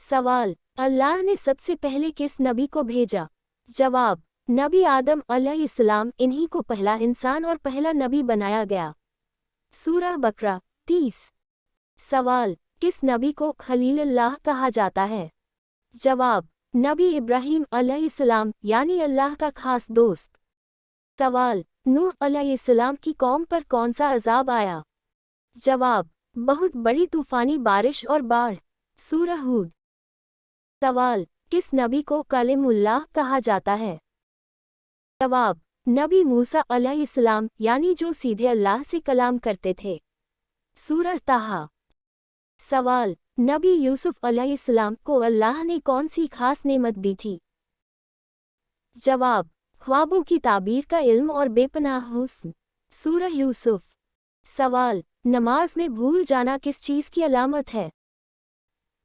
सवाल, अल्लाह ने सबसे पहले किस नबी को भेजा? जवाब, नबी आदम अलैहिस्सलाम, इन्हीं को पहला इंसान और पहला नबी बनाया गया। सूरह बकरा 30। सवाल, किस नबी को खलीलुल्लाह कहा जाता है? जवाब, नबी इब्राहीम अलैहिस्सलाम, यानी अल्लाह का खास दोस्त। सवाल, नूह अलैहिस्सलाम की कौम पर कौन सा अजाब आया? जवाब, बहुत बड़ी तूफानी बारिश और बाढ़। सूरह हूद। सवाल, किस नबी को कलीमुल्लाह कहा जाता है? जवाब, नबी मूसा अलैहिस्सलाम, यानी जो सीधे अल्लाह से कलाम करते थे। सूरह ताहा। सवाल, नबी यूसुफ अलैहिस्सलाम को अल्लाह ने कौन सी खास नेमत दी थी? जवाब, ख्वाबों की ताबीर का इल्म और बेपनाह हुस्न। सूरह यूसुफ। सवाल, नमाज में भूल जाना किस चीज़ की अलामत है?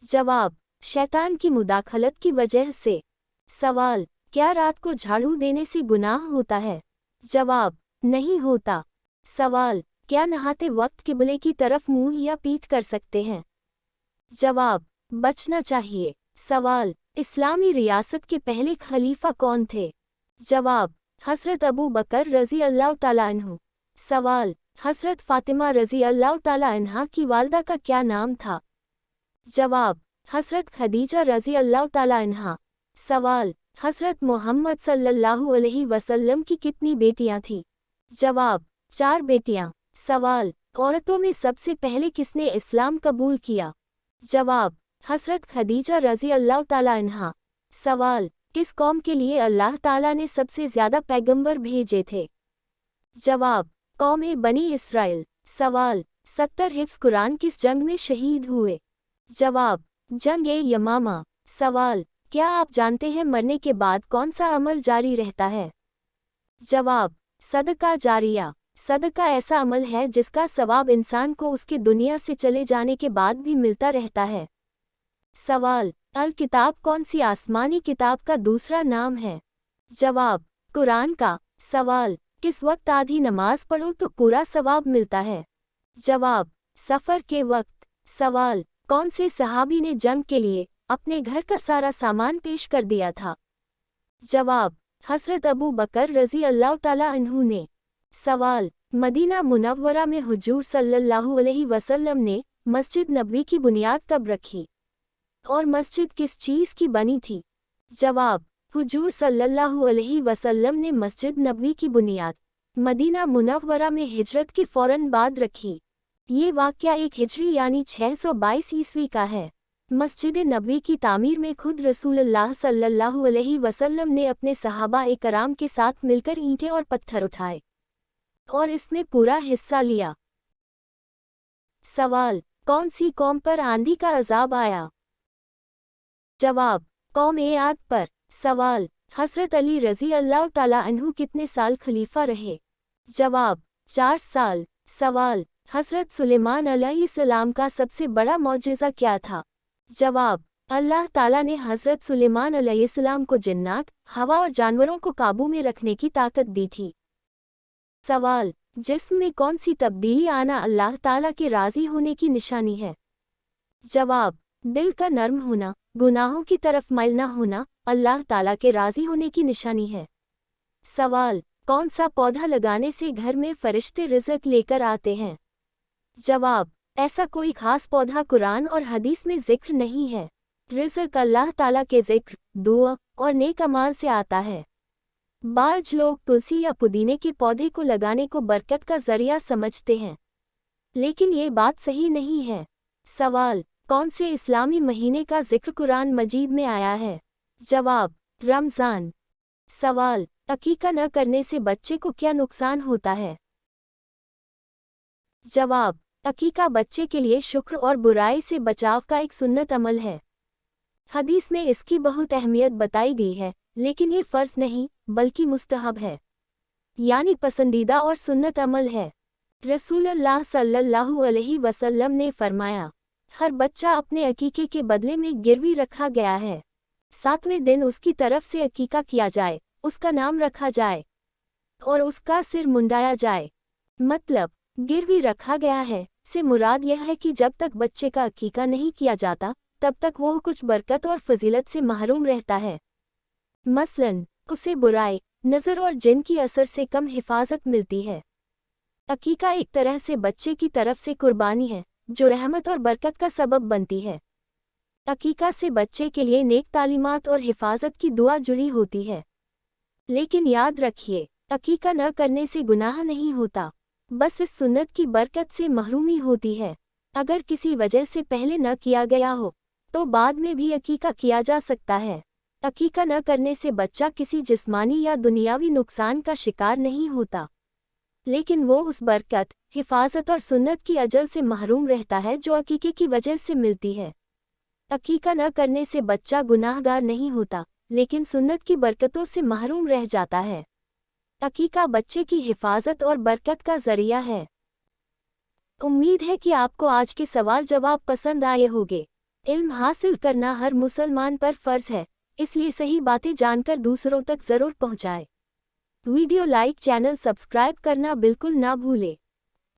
जवाब, शैतान की मुदाखलत की वजह से। सवाल, क्या रात को झाड़ू देने से गुनाह होता है? जवाब, नहीं होता। सवाल, क्या नहाते वक्त किबले की तरफ मुंह या पीठ कर सकते हैं? जवाब, बचना चाहिए। सवाल, इस्लामी रियासत के पहले खलीफा कौन थे? जवाब, हज़रत अबू बकर रज़ी अल्लाह ताला अन्हु। सवाल, हज़रत फ़ातिमा रज़ी अल्लाह ताला अन्हा की वालदा का क्या नाम था? जवाब, हज़रत खदीजा रज़ी अल्लाह ताला अन्हा। सवाल, हज़रत मोहम्मद सल्लल्लाहु अलैहि वसल्लम की कितनी बेटियां थीं? जवाब, 4 बेटियां। सवाल, औरतों में सबसे पहले किसने इस्लाम कबूल किया? जवाब, हज़रत खदीजा रज़ी अल्लाह ताला अन्हा। सवाल, किस कौम के लिए अल्लाह ताला ने सबसे ज़्यादा पैगंबर भेजे थे? जवाब, कौम बनी इसराइल। सवाल, 70 हिफ्ज़ कुरान किस जंग में शहीद हुए? जवाब, जंग यमामा। सवाल, क्या आप जानते हैं मरने के बाद कौन सा अमल जारी रहता है? जवाब, सदका जारिया। सदका ऐसा अमल है जिसका सवाब इंसान को उसके दुनिया से चले जाने के बाद भी मिलता रहता है। सवाल, अल किताब कौन सी आसमानी किताब का दूसरा नाम है? जवाब, कुरान का। सवाल, किस वक्त आधी नमाज पढ़ो तो पूरा सवाब मिलता है? जवाब, सफ़र के वक्त। सवाल, कौन से सहाबी ने जंग के लिए अपने घर का सारा सामान पेश कर दिया था? जवाब, हज़रत अबू बकर रज़ी अल्लाह ताला अन्हु ने। सवाल, मदीना मुनव्वरा में हुजूर सल्लल्लाहु अलैहि वसल्लम ने मस्जिद नबवी की बुनियाद कब रखी और मस्जिद किस चीज़ की बनी थी? जवाब, हुजूर सल्लल्लाहु अलैहि वसल्लम ने मस्जिद नबवी की बुनियाद मदीना मुनव्वरा में हिजरत के फ़ौरन बाद रखी। ये वाक़या 1 हिजरी यानी 622 ईस्वी का है। मस्जिद नबवी की तामीर में खुद रसूलुल्लाह सल्लल्लाहु अलैहि वसल्लम ने अपने सहाबा-ए कराम के साथ मिलकर ईंटें और पत्थर उठाए और इसमें पूरा हिस्सा लिया। सवाल, कौन सी कौम पर आंधी का अजाब आया? जवाब, कौम आद पर। सवाल, हज़रत अली रज़ी अल्लाह ताला अन्हु कितने साल खलीफा रहे? जवाब, 4 साल। सवाल, हज़रत सुलेमान अलैहिस्सलाम का सबसे बड़ा मौजिज़ा क्या था? जवाब, अल्लाह ताला ने हज़रत सुलेमान अलैहिस्सलाम को जिन्नात, हवा और जानवरों को काबू में रखने की ताकत दी थी। सवाल, जिस्म में कौन सी तब्दीली आना अल्लाह ताला के राज़ी होने की निशानी है? जवाब, दिल का नर्म होना, गुनाहों की तरफ माइल न होना अल्लाह ताला के राज़ी होने की निशानी है। सवाल, कौन सा पौधा लगाने से घर में फरिश्ते रिज़्क़ लेकर आते हैं? जवाब, ऐसा कोई खास पौधा कुरान और हदीस में जिक्र नहीं है। रिज़्क़ अल्लाह ताला के जिक्र, दुआ और नेक अमाल से आता है। बाज़ लोग तुलसी या पुदीने के पौधे को लगाने को बरकत का ज़रिया समझते हैं, लेकिन ये बात सही नहीं है। सवाल, कौन से इस्लामी महीने का जिक्र कुरान मजीद में आया है? जवाब, रमज़ान। सवाल, अकीका न करने से बच्चे को क्या नुकसान होता है? जवाब, अकीका बच्चे के लिए शुक्र और बुराई से बचाव का एक सुन्नत अमल है। हदीस में इसकी बहुत अहमियत बताई गई है, लेकिन ये फ़र्ज़ नहीं बल्कि मुस्तहब है, यानी पसंदीदा और सुन्नत अमल है। रसूलुल्लाह सल्लल्लाहु अलैहि वसल्लम ने फरमाया, हर बच्चा अपने अकीके के बदले में गिरवी रखा गया है। 7वें दिन उसकी तरफ से अकीका किया जाए, उसका नाम रखा जाए और उसका सिर मुंडाया जाए। मतलब, गिरवी रखा गया है से मुराद यह है कि जब तक बच्चे का अकीका नहीं किया जाता, तब तक वो कुछ बरकत और फजीलत से महरूम रहता है। मसलन, उसे बुराई, नज़र और जिन की असर से कम हिफाजत मिलती है। अकीका एक तरह से बच्चे की तरफ से कुर्बानी है, जो रहमत और बरकत का सबब बनती है। अकीका से बच्चे के लिए नेक तालीमात और हिफाजत की दुआ जुड़ी होती है। लेकिन याद रखिए, अकीका न करने से गुनाह नहीं होता, बस इस सुन्नत की बरकत से महरूमी होती है। अगर किसी वजह से पहले न किया गया हो, तो बाद में भी अकीका किया जा सकता है। अकीका न करने से बच्चा किसी जिस्मानी या दुनियावी नुकसान का शिकार नहीं होता, लेकिन वो उस बरकत, हिफाजत और सुन्नत की अजल से महरूम रहता है जो अकीके की वजह से मिलती है। अकीका न करने से बच्चा गुनाहगार नहीं होता, लेकिन सुन्नत की बरकतों से महरूम रह जाता है। अकीका बच्चे की हिफाजत और बरकत का जरिया है। उम्मीद है कि आपको आज के सवाल जवाब पसंद आए होंगे। इल्म हासिल करना हर मुसलमान पर फ़र्ज़ है, इसलिए सही बातें जानकर दूसरों तक ज़रूर पहुँचाएं। वीडियो लाइक, चैनल सब्सक्राइब करना बिल्कुल ना भूलें।